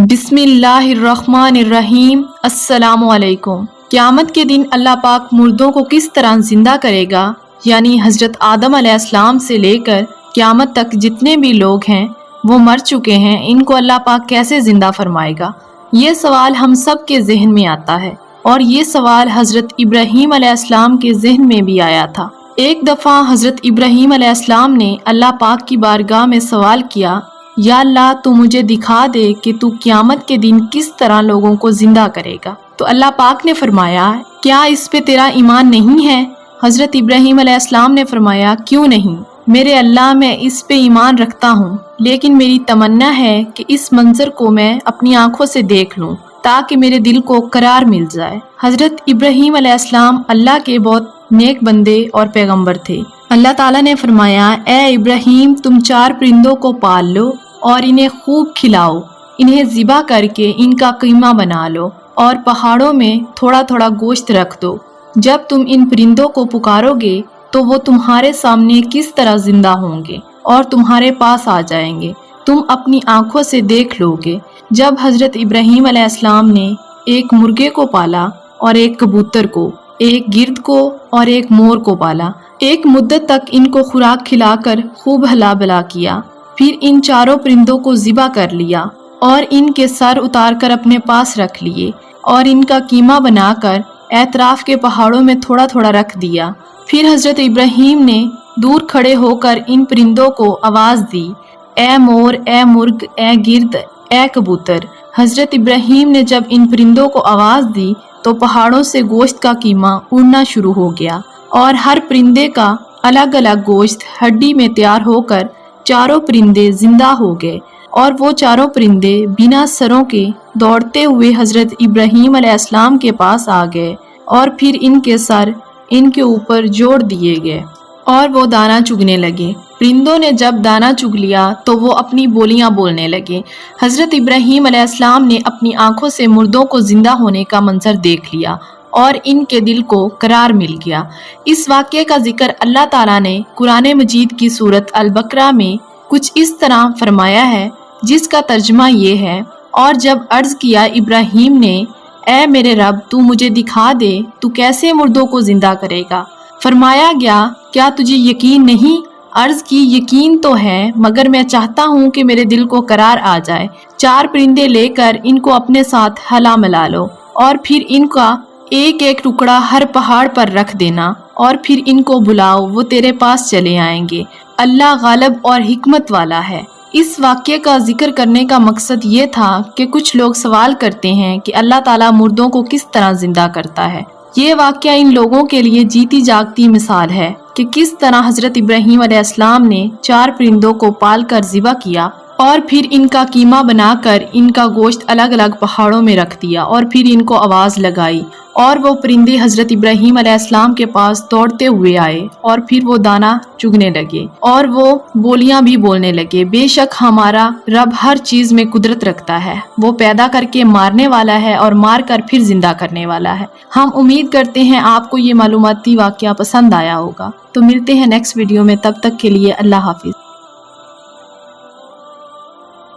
बिस्मिल्लाहिर्रहमानिर्रहीम। अस्सलामु अलैकुम। क़यामत के दिन अल्लाह पाक मुर्दों को किस तरह जिंदा करेगा, यानी हज़रत आदम अलैहिस्सलाम से लेकर क़यामत तक जितने भी लोग हैं वो मर चुके हैं, इनको अल्लाह पाक कैसे जिंदा फरमाएगा। ये सवाल हम सब के जहन में आता है और ये सवाल हज़रत इब्राहीम अलैहिस्सलाम के जहन में भी आया था। एक दफ़ा हज़रत इब्राहीम अलैहिस्सलाम ने अल्लाह पाक की बारगाह में सवाल किया, या अल्लाह तू मुझे दिखा दे कि तू क़यामत के दिन किस तरह लोगों को जिंदा करेगा। तो अल्लाह पाक ने फरमाया, क्या इस पे तेरा ईमान नहीं है? हज़रत इब्राहीम अलैहिस्सलाम ने फरमाया, क्यों नहीं मेरे अल्लाह, मैं इस पे ईमान रखता हूँ, लेकिन मेरी तमन्ना है कि इस मंजर को मैं अपनी आंखों से देख लूँ ताकि मेरे दिल को करार मिल जाए। हज़रत इब्राहीम अलैहिस्सलाम अल्लाह के बहुत नेक बंदे और पैगंबर थे। अल्लाह ताला ने फरमाया, ए इब्राहीम, तुम 4 परिंदों को पाल लो और इन्हें खूब खिलाओ, इन्हें ज़िबा करके इनका कीमा बना लो और पहाड़ों में थोड़ा थोड़ा गोश्त रख दो। जब तुम इन परिंदों को पुकारोगे तो वो तुम्हारे सामने किस तरह जिंदा होंगे और तुम्हारे पास आ जाएंगे, तुम अपनी आंखों से देख लोगे। जब हज़रत इब्राहीम अलैहिस्सलाम ने एक मुर्गे को पाला और एक कबूतर को, एक गिर्द को और एक मोर को पाला, एक मुद्दत तक इनको खुराक खिलाकर खूब हला बला किया, फिर इन 4 परिंदों को ज़िबा कर लिया और इनके सर उतारकर अपने पास रख लिए और इनका कीमा बनाकर एतराफ़ के पहाड़ों में थोड़ा थोड़ा रख दिया। फिर हज़रत इब्राहीम ने दूर खड़े होकर इन परिंदों को आवाज़ दी, ए मोर, ए मुर्ग, ए गिर्द, ए कबूतर। हज़रत इब्राहीम ने जब इन परिंदों को आवाज़ दी तो पहाड़ों से गोश्त का कीमा उड़ना शुरू हो गया और हर परिंदे का अलग अलग गोश्त हड्डी में तैयार होकर 4 परिंदे जिंदा हो गए और वो 4 परिंदे बिना सरों के दौड़ते हुए हज़रत इब्राहीम अलैहिस्सलाम के पास आ गए और फिर इनके सर इनके ऊपर जोड़ दिए गए और वो दाना चुगने लगे। परिंदों ने जब दाना चुग लिया तो वो अपनी बोलियां बोलने लगे। हज़रत इब्राहीम अलैहिस्सलाम ने अपनी आंखों से मुर्दों को जिंदा होने का मंजर देख लिया और इनके दिल को करार मिल गया। इस वाक़ये का जिक्र अल्लाह ताला ने कुरान मजीद की सूरत अल-बकरा में कुछ इस तरह फरमाया है, जिसका तर्जुमा ये है, और जब अर्ज़ किया इब्राहीम ने, ए मेरे रब, तू मुझे दिखा दे तू कैसे मुर्दों को जिंदा करेगा। फरमाया गया, क्या तुझे यकीन नहीं? अर्ज़ की, यकीन तो है, मगर मैं चाहता हूँ कि मेरे दिल को करार आ जाए। 4 परिंदे लेकर इनको अपने साथ हला मिला लो और फिर इनका एक एक टुकड़ा हर पहाड़ पर रख देना और फिर इनको बुलाओ, वो तेरे पास चले आएंगे। अल्लाह गालिब और हिकमत वाला है। इस वाक़ये का जिक्र करने का मकसद ये था कि कुछ लोग सवाल करते हैं कि अल्लाह ताला मुर्दों को किस तरह जिंदा करता है। ये वाक़या इन लोगों के लिए जीती जागती मिसाल है कि किस तरह हज़रत इब्राहीम अलैहिस्सलाम ने 4 परिंदों को पाल कर ज़िबा किया और फिर इनका कीमा बनाकर इनका गोश्त अलग अलग पहाड़ों में रख दिया और फिर इनको आवाज़ लगाई और वो परिंदे हज़रत इब्राहीम अलैहिस्सलाम के पास दौड़ते हुए आए और फिर वो दाना चुगने लगे और वो बोलियां भी बोलने लगे। बेशक हमारा रब हर चीज़ में कुदरत रखता है, वो पैदा करके मारने वाला है और मार कर फिर जिंदा करने वाला है। हम उम्मीद करते हैं आपको ये मालूमाती वाक़या पसंद आया होगा। तो मिलते हैं नेक्स्ट वीडियो में, तब तक के लिए अल्लाह हाफिज़।